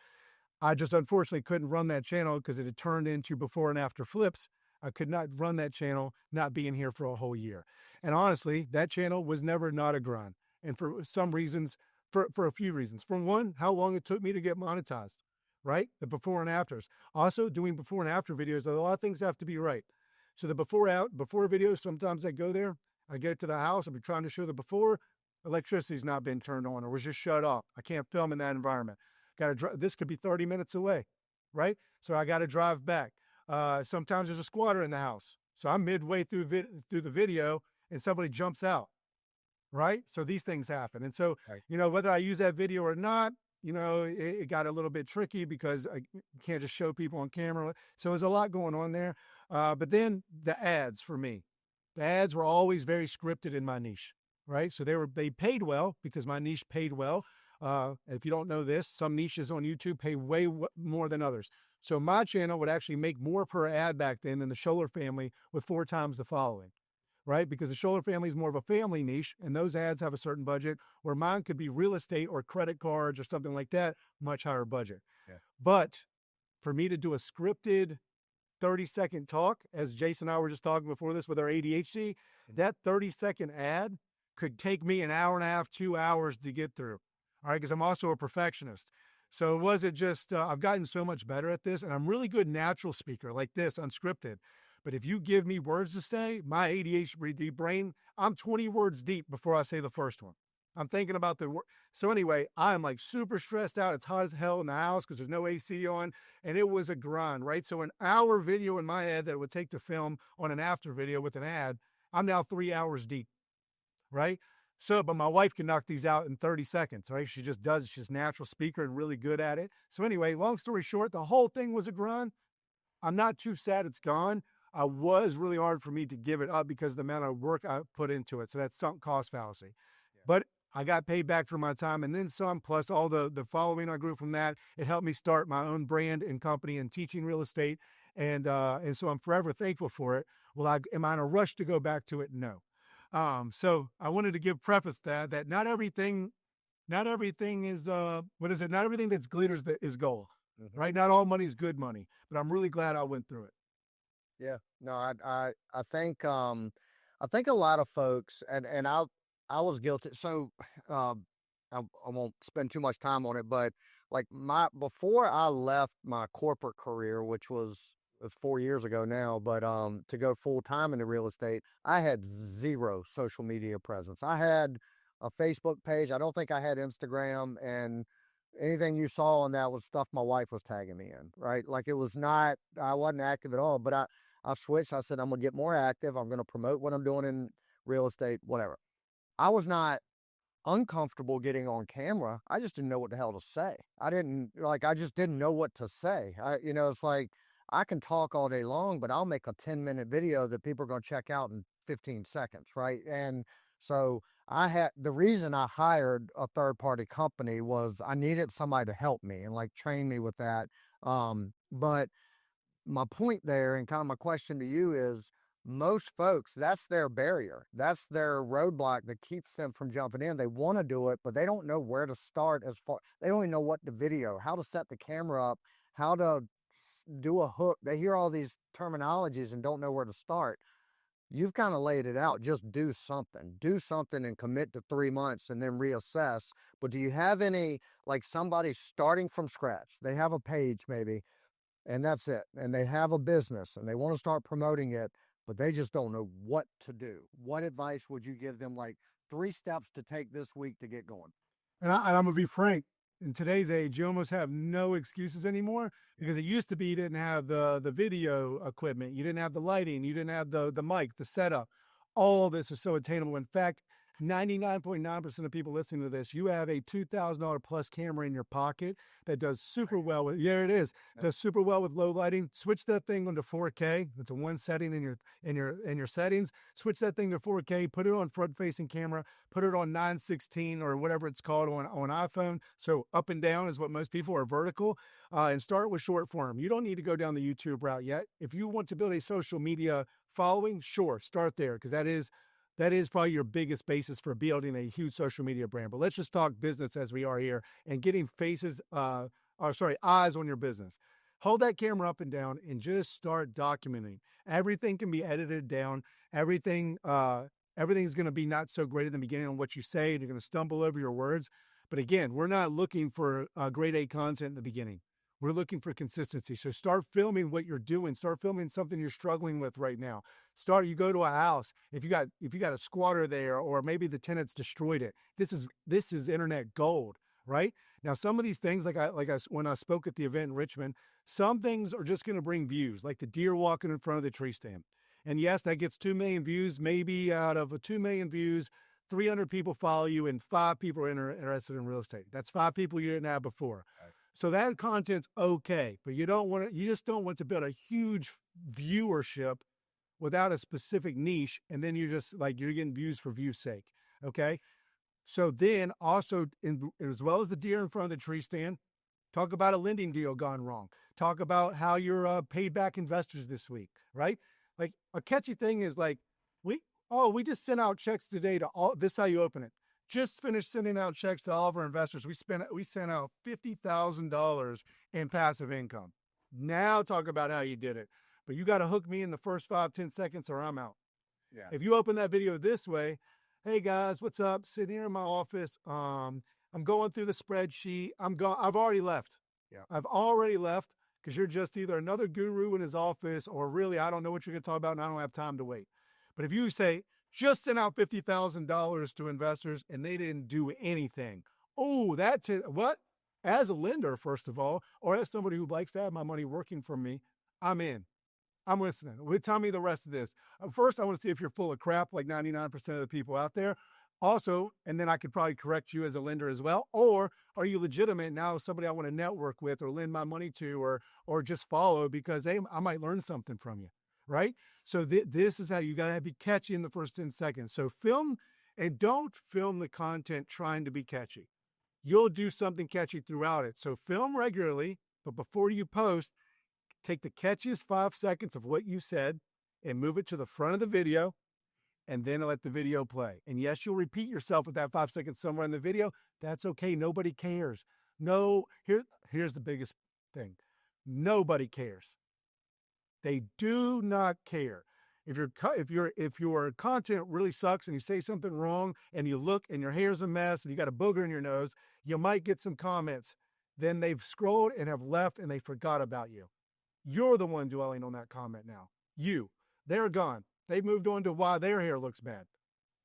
I just unfortunately couldn't run that channel because it had turned into before and after flips. I could not run that channel not being here for a whole year. And honestly, that channel was never not a grind. And for some reasons, for a few reasons. For one, how long it took me to get monetized, right? The before and afters. Also, doing before and after videos, a lot of things have to be right. So the before videos, sometimes I go there, I get to the house, I'm trying to show the before, electricity's not been turned on or was just shut off. I can't film in that environment. This could be 30 minutes away, right? So I got to drive back. Sometimes there's a squatter in the house. So I'm midway through the video and somebody jumps out, right? So these things happen. And so, Right. Whether I use that video or not, it got a little bit tricky because I can't just show people on camera. So there's a lot going on there. But then the ads for me, the ads were always very scripted in my niche, right? So they paid well because my niche paid well. If you don't know this, some niches on YouTube pay way more than others. So my channel would actually make more per ad back then than the Schoeller family with 4 times the following, right? Because the Schoeller family is more of a family niche and those ads have a certain budget, where mine could be real estate or credit cards or something like that, much higher budget. Yeah. But for me to do a scripted 30-second talk, as Jason and I were just talking before this with our ADHD, that 30-second ad could take me an hour and a half, 2 hours to get through. All right, because I'm also a perfectionist. So it wasn't just, I've gotten so much better at this, and I'm really good natural speaker like this, unscripted. But if you give me words to say, my ADHD brain, I'm 20 words deep before I say the first one. I'm thinking about the word. So anyway, I'm like super stressed out. It's hot as hell in the house because there's no AC on, and it was a grind, right? So an hour video in my head that it would take to film on an after video with an ad, I'm now 3 hours deep, right? So, but my wife can knock these out in 30 seconds, right? She just does. She's a natural speaker and really good at it. So anyway, long story short, the whole thing was a grind. I'm not too sad it's gone. I was really hard for me to give it up because of the amount of work I put into it. So that's sunk cost fallacy. Yeah. But I got paid back for my time and then some, plus all the following I grew from that. It helped me start my own brand and company and teaching real estate. And so I'm forever thankful for it. Well, am I in a rush to go back to it? No. So I wanted to give preface that not everything is what is it? Not everything that's glitters that is gold. Mm-hmm. Right? Not all money is good money, but I'm really glad I went through it. Yeah, no, I think a lot of folks, and I was guilty. So I won't spend too much time on it, but like before I left my corporate career, which was 4 years ago now, but to go full time into real estate, I had zero social media presence. I had a Facebook page. I don't think I had Instagram, and anything you saw on that was stuff my wife was tagging me in, right? Like it was not, I wasn't active at all, but I switched. I said, I'm going to get more active. I'm going to promote what I'm doing in real estate, whatever. I was not uncomfortable getting on camera. I just didn't know what the hell to say. I just didn't know what to say. It's like, I can talk all day long, but I'll make a 10-minute video that people are going to check out in 15 seconds, right? And so the reason I hired a third party company was I needed somebody to help me and like train me with that. But my point there and kind of my question to you is, most folks, that's their barrier. That's their roadblock that keeps them from jumping in. They want to do it, but they don't know where to start they don't even know what to video, how to set the camera up, how to do a hook. They hear all these terminologies and don't know where to start. You've kind of laid it out. Just do something and commit to 3 months and then reassess. But do you have any, like somebody starting from scratch? They have a page maybe, and that's it. And they have a business and they want to start promoting it, but they just don't know what to do. What advice would you give them? Like 3 steps to take this week to get going? And I'm going to be frank. In today's age, you almost have no excuses anymore, because it used to be you didn't have the video equipment, you didn't have the lighting, you didn't have the mic, the setup. All this is so attainable. In fact, 99.9% of people listening to this, you have a $2,000 plus camera in your pocket that does super well with, yeah, it is, does super well with low lighting. Switch that thing onto 4K. It's a one setting in your settings. Switch that thing to 4K, put it on front facing camera, put it on 916 or whatever it's called on iPhone. So up and down is what most people are, vertical, and start with short form. You don't need to go down the YouTube route yet. If you want to build a social media following, sure, start there, because that is probably your biggest basis for building a huge social media brand. But let's just talk business as we are here and getting eyes on your business. Hold that camera up and down and just start documenting. Everything can be edited down. Everything's going to be not so great in the beginning on what you say, and you're going to stumble over your words. But again, we're not looking for grade A content in the beginning. We're looking for consistency. So start filming what you're doing. Start filming something you're struggling with right now. You go to a house. If you got a squatter there, or maybe the tenants destroyed it. This is internet gold, right? Now, some of these things, when I spoke at the event in Richmond, some things are just going to bring views, like the deer walking in front of the tree stand. And yes, that gets 2 million views. Maybe out of 2 million views, 300 people follow you and 5 people are interested in real estate. That's 5 people you didn't have before. Right. So that content's okay, but you just don't want to build a huge viewership without a specific niche, and then you're getting views for view's sake. Okay. So then also, as well as the deer in front of the tree stand, talk about a lending deal gone wrong. Talk about how you're paid back investors this week, right? Like a catchy thing is like, we just sent out checks today to all, this is how you open it. Just finished sending out checks to all of our investors. We sent out $50,000 in passive income. Now talk about how you did it. but you got to hook me in the first 5-10 seconds or I'm out. Yeah. If you open that video this way, hey guys, what's up? Sitting here in my office. I'm going through the spreadsheet. I've already left. Yeah. I've already left because you're just either another guru in his office or really, I don't know what you're going to talk about and I don't have time to wait. But if you say, just sent out $50,000 to investors and they didn't do anything. Oh, what? As a lender, first of all, or as somebody who likes to have my money working for me, I'm in. I'm listening. Tell me the rest of this. First, I want to see if you're full of crap like 99% of the people out there. Also, and then I could probably correct you as a lender as well. Or are you legitimate now, somebody I want to network with or lend my money to or just follow because hey, I might learn something from you, right? So this is how you got to be catchy in the first 10 seconds. So film and don't film the content trying to be catchy. You'll do something catchy throughout it. So film regularly, but before you post, take the catchiest 5 seconds of what you said and move it to the front of the video and then let the video play. And yes, you'll repeat yourself with that 5 seconds somewhere in the video. That's okay. Nobody cares. Here's the biggest thing. Nobody cares. They do not care. If your content really sucks and you say something wrong and you look and your hair's a mess and you got a booger in your nose, you might get some comments. Then they've scrolled and have left and they forgot about you. You're the one dwelling on that comment now. They're gone. They've moved on to why their hair looks bad.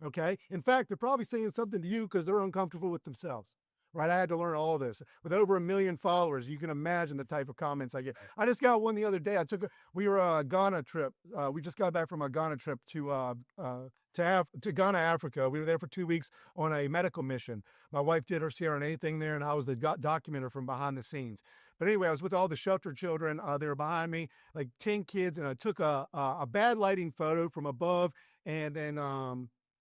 Okay? In fact, they're probably saying something to you because they're uncomfortable with themselves. Right? I had to learn all this. With over 1 million followers, you can imagine the type of comments I get. I just got one the other day. We were on a Ghana trip. We just got back from a Ghana trip to Ghana, Africa. We were there for 2 weeks on a medical mission. My wife did her CRNA thing there, and I was the documenter from behind the scenes. But anyway, I was with all the shelter children. They were behind me, like 10 kids, and I took a bad lighting photo from above, and then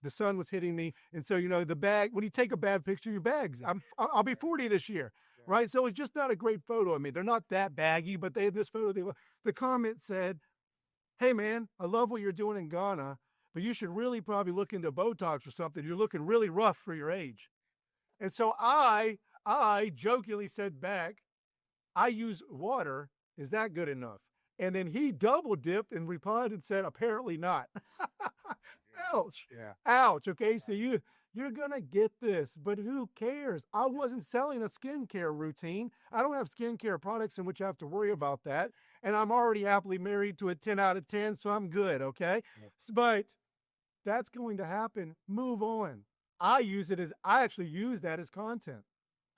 the sun was hitting me. And so, the bag, when you take a bad picture, your bags, I'll be 40 this year, right? So it's just not a great photo of me. They're not that baggy, but they have this photo. The comment said, hey man, I love what you're doing in Ghana, but you should really probably look into Botox or something. You're looking really rough for your age. And so I jokingly said back, I use water. Is that good enough? And then he double dipped and replied and said, apparently not. Ouch. Yeah. Ouch. Okay. So you're going to get this, but who cares? I wasn't selling a skincare routine. I don't have skincare products in which I have to worry about that. And I'm already happily married to a 10 out of 10. So I'm good. Okay. Yeah. But that's going to happen. Move on. I actually use that as content.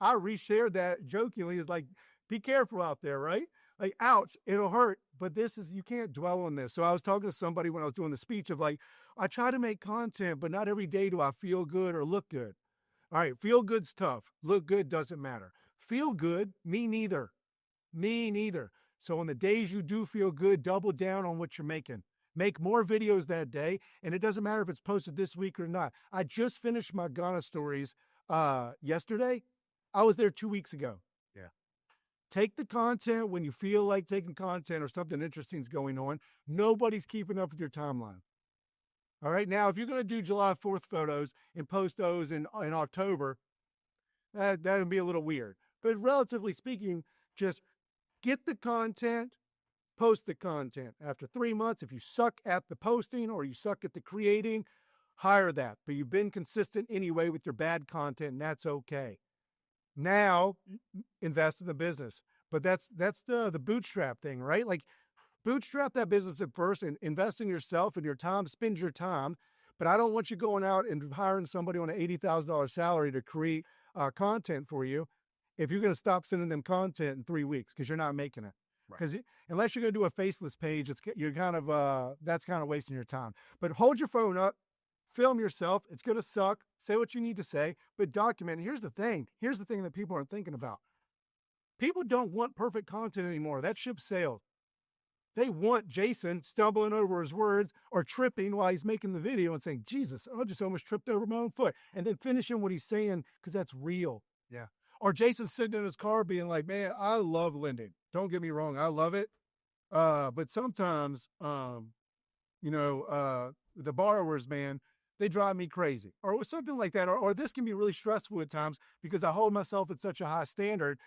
I reshared that jokingly as like, be careful out there, right? Like, ouch, it'll hurt, but you can't dwell on this. So I was talking to somebody when I was doing the speech of like, I try to make content, but not every day do I feel good or look good. All right, feel good's tough. Look good doesn't matter. Feel good, me neither. Me neither. So on the days you do feel good, double down on what you're making. Make more videos that day, and it doesn't matter if it's posted this week or not. I just finished my Ghana stories yesterday. I was there 2 weeks ago. Yeah. Take the content when you feel like taking content or something interesting is going on. Nobody's keeping up with your timeline. All right. Now, if you're going to do July 4th photos and post those in October, that would be a little weird. But relatively speaking, just get the content, post the content. After 3 months, if you suck at the posting or you suck at the creating, hire that. But you've been consistent anyway with your bad content, and that's okay. Now invest in the business. But that's the bootstrap thing, right? Like bootstrap that business at first and invest in yourself and your time, spend your time. But I don't want you going out and hiring somebody on an $80,000 salary to create content for you if you're going to stop sending them content in 3 weeks because you're not making it. Because unless you're going to do a faceless page, you're kind of that's kind of wasting your time. But hold your phone up. Film yourself. It's going to suck. Say what you need to say, but document. Here's the thing that people aren't thinking about. People don't want perfect content anymore. That ship sailed. They want Jason stumbling over his words or tripping while he's making the video and saying, Jesus, I just almost tripped over my own foot. And then finishing what he's saying because that's real. Yeah. Or Jason sitting in his car being like, man, I love lending. Don't get me wrong. I love it. But sometimes, the borrowers, man, they drive me crazy or something like that. Or this can be really stressful at times because I hold myself at such a high standard.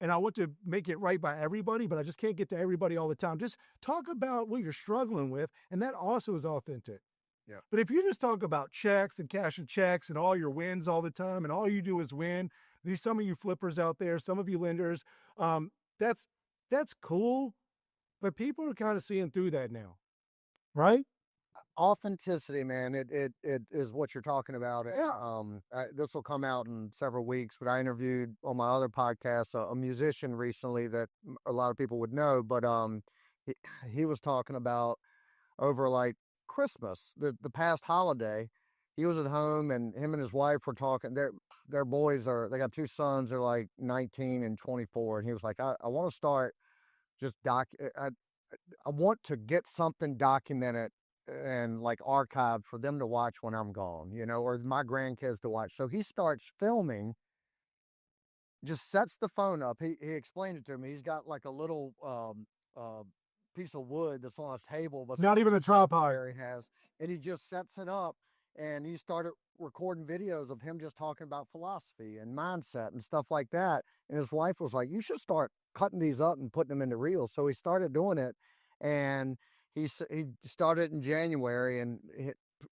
and I want to make it right by everybody, but I just can't get to everybody all the time. Just talk about what you're struggling with, and that also is authentic. Yeah. But if you just talk about checks and cashing checks and all your wins all the time, and all you do is win, these some of you flippers out there, some of you lenders, that's cool, but people are kind of seeing through that now, right? Authenticity, man, it is what you're talking about. Yeah. This will come out in several weeks, but I interviewed on my other podcast a musician recently that a lot of people would know, but he, he was talking about over like Christmas, the past holiday. He was at home and him and his wife were talking. Their boys they got two sons, they're like 19 and 24, and he was like, I want to start just I want to get something documented and like archived for them to watch when I'm gone, or my grandkids to watch. So he starts filming, just sets the phone up. He explained it to me. He's got like a little piece of wood that's on a table, but Not even a tripod. he has, and he just sets it up, and he started recording videos of him just talking about philosophy and mindset and stuff like that. And his wife was like, "You should start cutting these up and putting them into reels." So he started doing it, and he started in January, and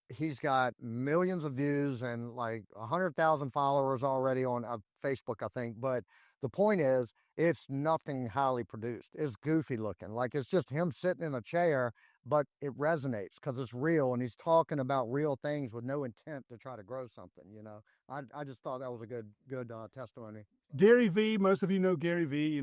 he's got millions of views and like 100,000 followers already on Facebook, I think. But the point is, it's nothing highly produced. It's goofy looking, like it's just him sitting in a chair, but it resonates because it's real, and he's talking about real things with no intent to try to grow something. I just thought that was a good testimony. Gary V, most of you know Gary V.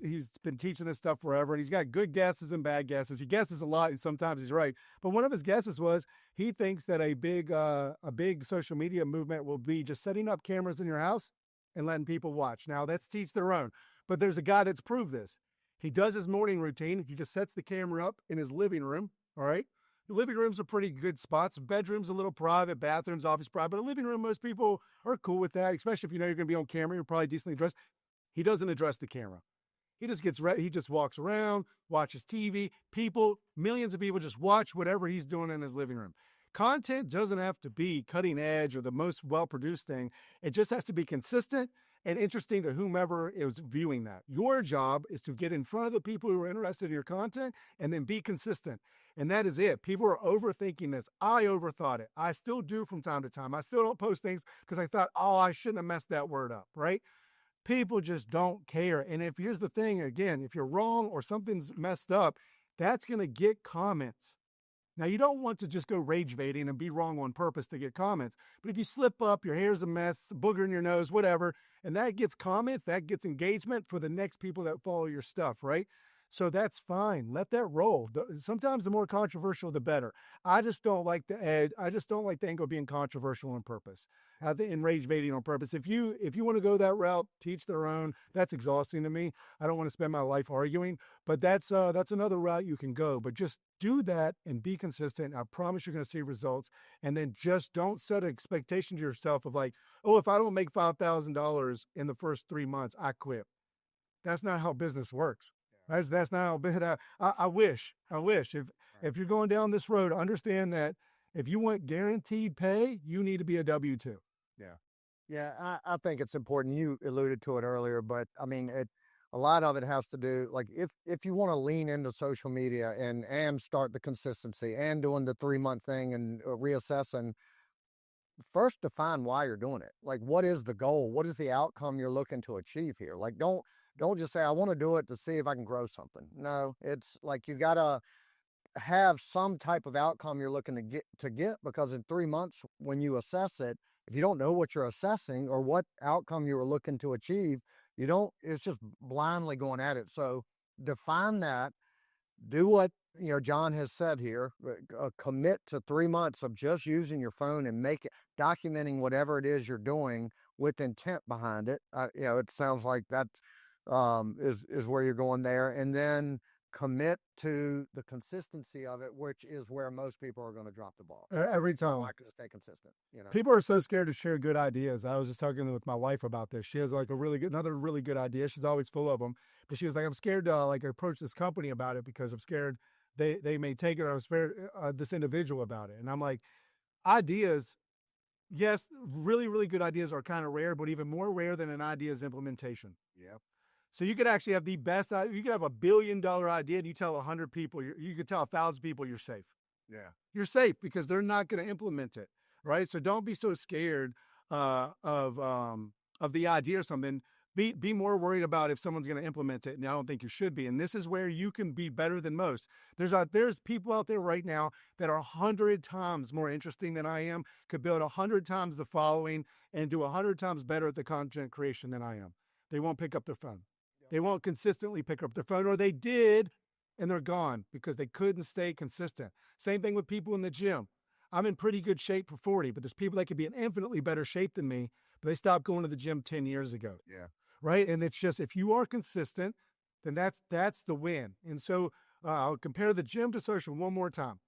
He's been teaching this stuff forever, and he's got good guesses and bad guesses. He guesses a lot, and sometimes he's right. But one of his guesses was he thinks that a big social media movement will be just setting up cameras in your house and letting people watch. Now, that's teach their own. But there's a guy that's proved this. He does his morning routine. He just sets the camera up in his living room, all right? The living room's a pretty good spot. So bedroom's a little private, bathroom's obviously private, but a living room, most people are cool with that, especially if you know you're going to be on camera. You're probably decently dressed. He doesn't address the camera. He just gets ready. He just walks around, watches TV. Millions of people just watch whatever he's doing in his living room. Content doesn't have to be cutting edge or the most well-produced thing. It just has to be consistent and interesting to whomever is viewing that. Your job is to get in front of the people who are interested in your content and then be consistent. And that is it. People are overthinking this. I overthought it. I still do from time to time. I still don't post things because I thought, I shouldn't have messed that word up, right? People just don't care. And here's the thing, again, if you're wrong or something's messed up, that's going to get comments. Now, you don't want to just go rage baiting and be wrong on purpose to get comments. But if you slip up, your hair's a mess, a booger in your nose, whatever, and that gets comments, that gets engagement for the next people that follow your stuff, right? So that's fine. Let that roll. Sometimes the more controversial, the better. I just don't like the edge. I just don't like the angle being controversial on purpose. And rage baiting on purpose. If you want to go that route, teach their own. That's exhausting to me. I don't want to spend my life arguing, but that's another route you can go. But just do that and be consistent. I promise you're going to see results. And then just don't set an expectation to yourself of like, if I don't make $5,000 in the first 3 months, I quit. That's not how business works. That's not how bad. I wish if you're going down this road, understand that if you want guaranteed pay, you need to be a W-2. Yeah, I think it's important. You alluded to it earlier, but I mean, a lot of it has to do, like, if you want to lean into social media and start the consistency and doing the 3-month thing and reassessing, first define why you're doing it. Like, what is the goal? What is the outcome you're looking to achieve here? Like, don't just say, I want to do it to see if I can grow something. No, it's like you gotta have some type of outcome you're looking to get, because in 3 months when you assess it, if you don't know what you're assessing or what outcome you were looking to achieve, it's just blindly going at it. So define that, do what Jon has said here, commit to 3 months of just using your phone and documenting whatever it is you're doing with intent behind it. It sounds like that is where you're going there, and then commit to the consistency of it, which is where most people are going to drop the ball. Every time. So I can stay consistent. People are so scared to share good ideas. I was just talking with my wife about this. She has like another really good idea. She's always full of them, but she was like, I'm scared to approach this company about it because I'm scared they may take it, or I'm scared this individual about it. And I'm like, ideas, yes, really, really good ideas are kind of rare, but even more rare than an idea is implementation. Yeah. So you could actually have the best, you could have $1 billion idea and you tell 100 people, you could tell 1,000 people you're safe. Yeah. You're safe because they're not going to implement it, right? So don't be so scared of the idea or something. Be more worried about if someone's going to implement it, and I don't think you should be. And this is where you can be better than most. There's people out there right now that are 100 times more interesting than I am, could build 100 times the following, and do 100 times better at the content creation than I am. They won't pick up their phone. They won't consistently pick up their phone, or they did, and they're gone because they couldn't stay consistent. Same thing with people in the gym. I'm in pretty good shape for 40, but there's people that could be in infinitely better shape than me, but they stopped going to the gym 10 years ago. Yeah. Right. And it's just, if you are consistent, then that's the win. And so I'll compare the gym to social one more time.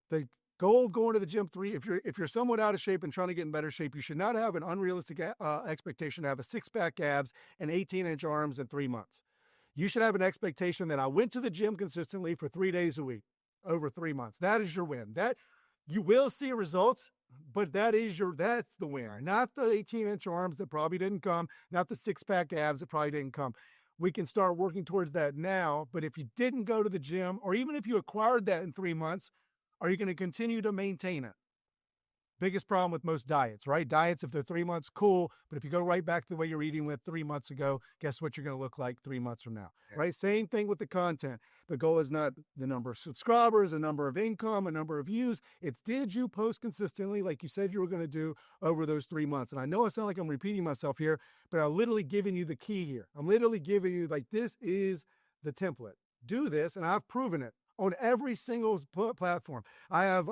The goal of going to the gym if you're somewhat out of shape and trying to get in better shape, you should not have an unrealistic expectation to have a 6-pack abs and 18-inch arms in 3 months. You should have an expectation that I went to the gym consistently for 3 days a week over 3 months. That is your win. That you will see results, but that's the win. Not the 18-inch arms that probably didn't come, not the 6-pack abs that probably didn't come. We can start working towards that now, but if you didn't go to the gym, or even if you acquired that in 3 months, are you going to continue to maintain it? Biggest problem with most diets, right? Diets, if they're 3 months, cool. But if you go right back to the way you're eating with 3 months ago, guess what you're going to look like 3 months from now, right? Same thing with the content. The goal is not the number of subscribers, the number of income, a number of views. It's, did you post consistently like you said you were going to do over those 3 months? And I know I sound like I'm repeating myself here, but I'm literally giving you the key here. I'm literally giving you, like, this is the template. Do this, and I've proven it on every single platform. I have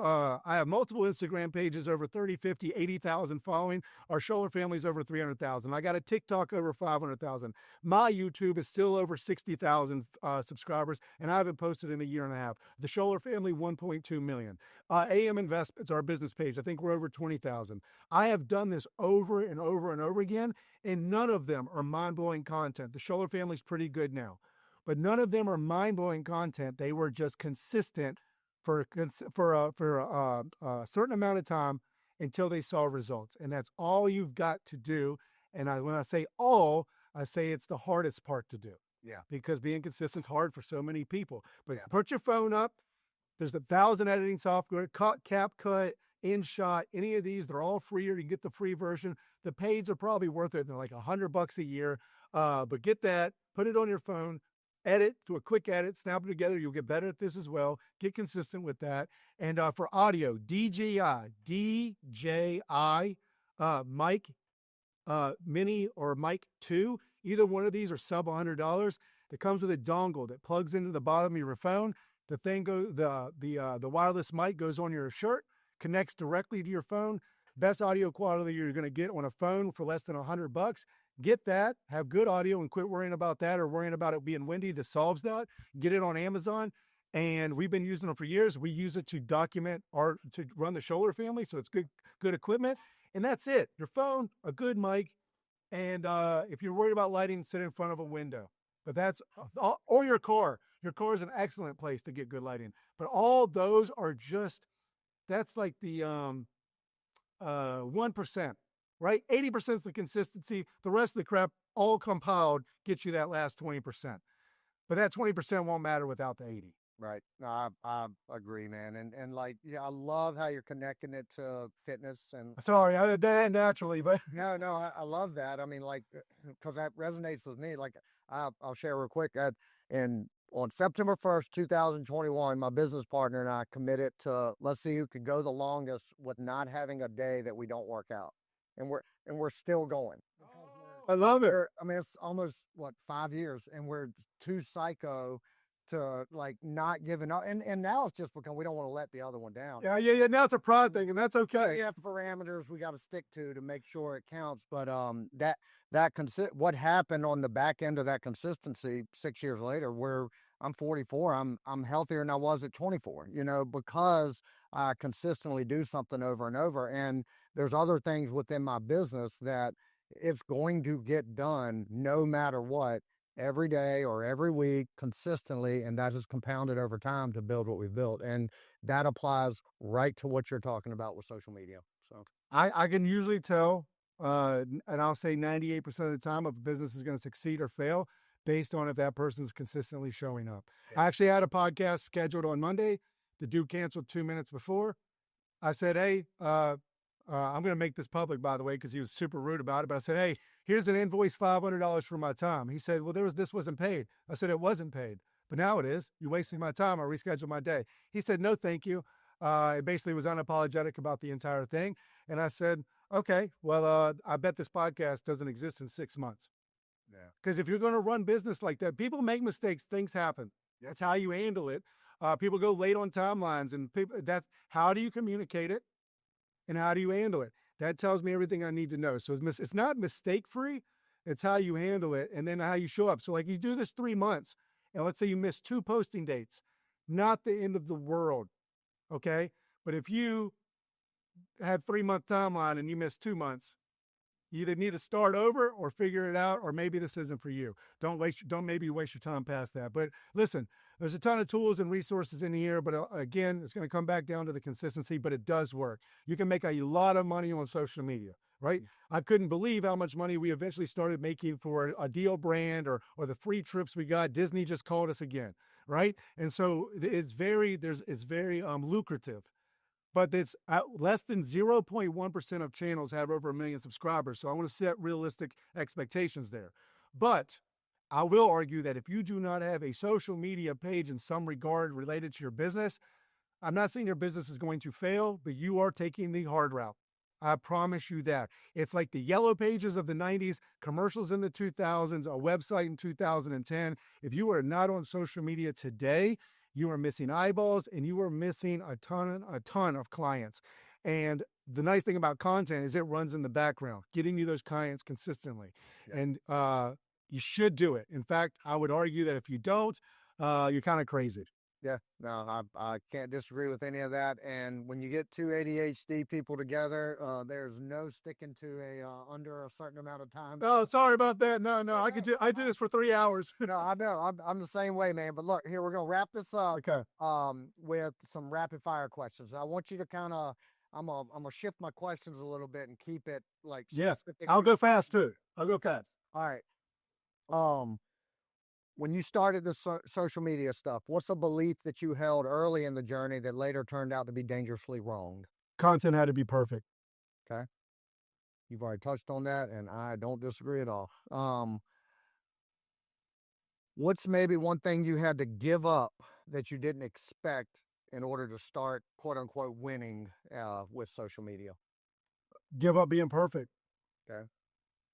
multiple Instagram pages, over 30, 50, 80,000 following. Our Schoeller family's over 300,000. I got a TikTok over 500,000. My YouTube is still over 60,000 subscribers, and I haven't posted in a year and a half. The Schoeller family, 1.2 million. AM Investments, our business page, I think we're over 20,000. I have done this over and over and over again, and none of them are mind-blowing content. The Schoeller family's pretty good now, but none of them are mind-blowing content. They were just consistent for a certain amount of time until they saw results. And that's all you've got to do. And when I say all, I say it's the hardest part to do. Yeah. Because being consistent is hard for so many people. But put your phone up. There's 1,000 editing software, CapCut, InShot, any of these, they're all free, or you can get the free version. The paids are probably worth it. They're like $100 a year. But get that, put it on your phone, edit, do a quick edit, snap it together. You'll get better at this as well. Get consistent with that. And for audio, DJI, mic mini or mic 2. Either one of these are sub $100. It comes with a dongle that plugs into the bottom of your phone. The thing goes, the wireless mic goes on your shirt, connects directly to your phone. Best audio quality you're going to get on a phone for less than $100. Get that, have good audio, and quit worrying about that or worrying about it being windy. This solves that. Get it on Amazon, and we've been using them for years. We use it to document to run the Schoeller family, so it's good equipment. And that's it. Your phone, a good mic, and if you're worried about lighting, sit in front of a window. But that's, or your car. Your car is an excellent place to get good lighting. But all those are just, that's like the 1%. Right? 80% is the consistency. The rest of the crap, all compiled, gets you that last 20%. But that 20% won't matter without the 80. Right. No, I agree, man. And like, yeah, I love how you're connecting it to fitness. And sorry, I did that naturally, but no, I love that. I mean, like, because that resonates with me. Like, I'll share real quick. On September 1st, 2021, my business partner and I committed to, let's see who could go the longest with not having a day that we don't work out. And we're still going. I love it. I mean, it's almost 5 years, and we're too psycho to like not giving up. And now it's just because we don't want to let the other one down. Yeah. Now it's a pride thing, and that's okay. We have parameters we got to stick to make sure it counts. But what happened on the back end of that consistency 6 years later, where I'm 44, I'm healthier than I was at 24. Because I consistently do something over and over. And there's other things within my business that it's going to get done no matter what, every day or every week consistently, and that is compounded over time to build what we've built. And that applies right to what you're talking about with social media. So I can usually tell, and I'll say 98% of the time, if a business is going to succeed or fail based on if that person's consistently showing up. I actually had a podcast scheduled on Monday. The dude canceled 2 minutes before. I said, hey, I'm going to make this public, by the way, because he was super rude about it. But I said, hey, here's an invoice, $500 for my time. He said, well, this wasn't paid. I said, it wasn't paid. But now it is. You're wasting my time. I rescheduled my day. He said, no, thank you. It basically was unapologetic about the entire thing. And I said, okay, well, I bet this podcast doesn't exist in 6 months. Because if you're going to run business like that, people make mistakes, things happen. That's how you handle it. People go late on timelines, and that's how do you communicate it, and how do you handle it? That tells me everything I need to know. So it's not mistake free. It's how you handle it, and then how you show up. So like you do this 3 months, and let's say you miss 2 posting dates, not the end of the world, okay? But if you have 3-month timeline and you miss 2 months, you either need to start over or figure it out, or maybe this isn't for you. Don't waste your time past that. But listen, there's a ton of tools and resources in here, but again, it's going to come back down to the consistency, but it does work. You can make a lot of money on social media, right? I couldn't believe how much money we eventually started making for a deal brand or the free trips we got. Disney just called us again, right? And so it's very lucrative. But it's less than 0.1% of channels have over 1 million subscribers. So I want to set realistic expectations there. But I will argue that if you do not have a social media page in some regard related to your business, I'm not saying your business is going to fail, but you are taking the hard route. I promise you that. It's like the yellow pages of the 90s, commercials in the 2000s, a website in 2010. If you are not on social media today, you are missing eyeballs, and you are missing a ton of clients. And the nice thing about content is it runs in the background, getting you those clients consistently. Yeah. And you should do it. In fact, I would argue that if you don't, you're kind of crazy. Yeah, no, I can't disagree with any of that. And when you get 2 ADHD people together, there's no sticking to a under a certain amount of time. Oh, sorry about that. No, I do this for 3 hours. No, I know. I'm the same way, man. But look, here we're gonna wrap this up. Okay. With some rapid fire questions. I want you to kind of. I'm gonna shift my questions a little bit and keep it like. Yeah, I'll go fast too. I'll go fast. All right. When you started the social media stuff, what's a belief that you held early in the journey that later turned out to be dangerously wrong? Content had to be perfect. Okay. You've already touched on that, and I don't disagree at all. What's maybe one thing you had to give up that you didn't expect in order to start, quote unquote, winning with social media? Give up being perfect. Okay.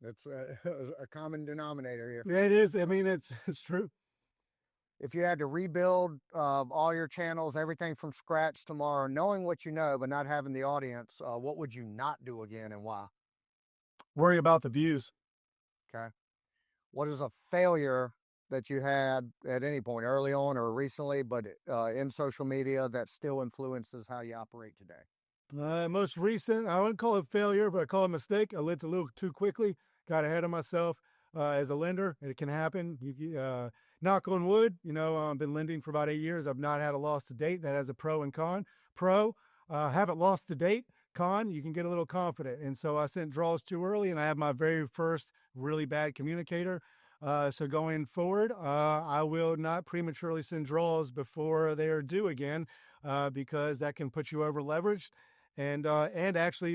That's a common denominator here. Yeah, it is. I mean, it's true. If you had to rebuild all your channels, everything from scratch tomorrow, knowing what you know, but not having the audience, what would you not do again and why? Worry about the views. Okay. What is a failure that you had at any point, early on or recently, but in social media that still influences how you operate today? Most recent, I wouldn't call it failure, but I call it a mistake. I lent a little too quickly, got ahead of myself as a lender. It can happen. You knock on wood, I've been lending for about 8 years. I've not had a loss to date. That has a pro and con. Pro, haven't lost to date. Con, you can get a little confident. And so I sent draws too early, and I have my very first really bad communicator. So going forward, I will not prematurely send draws before they are due again, because that can put you over leveraged and actually,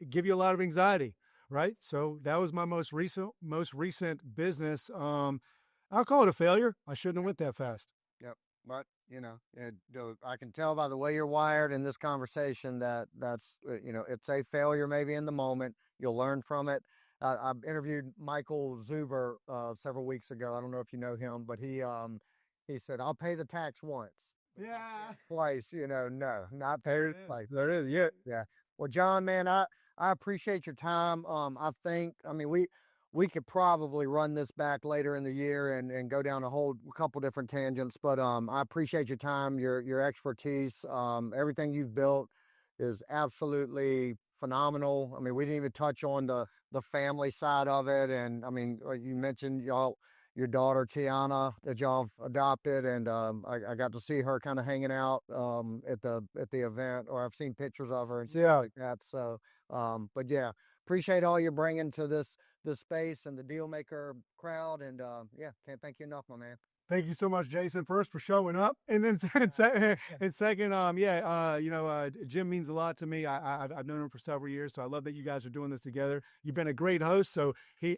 give you a lot of anxiety, right? So that was my most recent business. I'll call it a failure. I shouldn't have went that fast. Yep. But, I can tell by the way you're wired in this conversation that's it's a failure maybe in the moment. You'll learn from it. I interviewed Michael Zuber several weeks ago. I don't know if you know him, but he said, I'll pay the tax once. Yeah. Twice, no, not paid twice. There it is. Yeah. Yeah. Well, John, man, I appreciate your time. I mean, we could probably run this back later in the year and go down a couple different tangents, but I appreciate your time, your expertise. Everything you've built is absolutely phenomenal. I mean, we didn't even touch on the family side of it, and I mean, you mentioned your daughter Tiana that y'all adopted, and I got to see her kind of hanging out at the event, or I've seen pictures of her and stuff like that. So, but yeah, appreciate all you're bringing to this this space and the Dealmaker crowd. And yeah, can't thank you enough, my man. Thank you so much, Jason, first for showing up, and then and second, Jim means a lot to me. I've known him for several years, so I love that you guys are doing this together. You've been a great host, so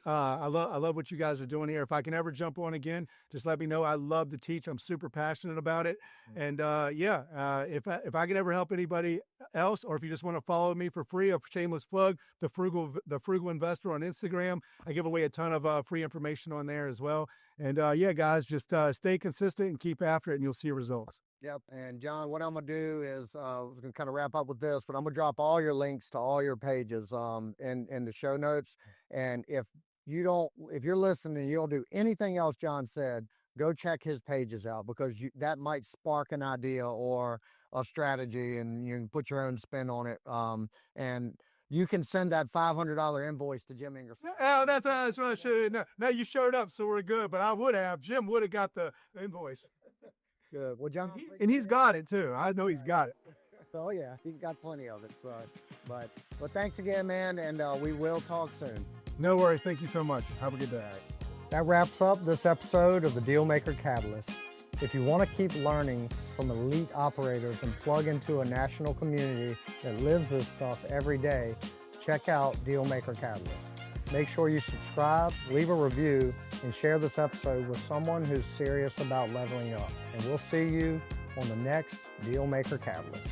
I love what you guys are doing here. If I can ever jump on again, just let me know. I love to teach. I'm super passionate about it, and if I can ever help anybody else, or if you just want to follow me for free, a shameless plug, the frugal investor on Instagram. I give away a ton of free information on there as well. And guys, just stay consistent and keep after it, and you'll see results. Yep. And John, what I'm gonna do is I was gonna kind of wrap up with this, but I'm gonna drop all your links to all your pages in the show notes. And if you're listening and you don't do anything else John said, go check his pages out, because that might spark an idea or a strategy, and you can put your own spin on it. And you can send that $500 invoice to Jim Ingersoll. Oh, that's what I should. Now you showed up, so we're good. But I would have. Jim would have got the invoice. Good. Well, John, and he's got it too. I know he's got it. Oh yeah, he got plenty of it. So, but thanks again, man, and we will talk soon. No worries. Thank you so much. Have a good day. That wraps up this episode of the Dealmaker Catalyst. If you want to keep learning from elite operators and plug into a national community that lives this stuff every day, check out Dealmaker Catalyst. Make sure you subscribe, leave a review, and share this episode with someone who's serious about leveling up. And we'll see you on the next Dealmaker Catalyst.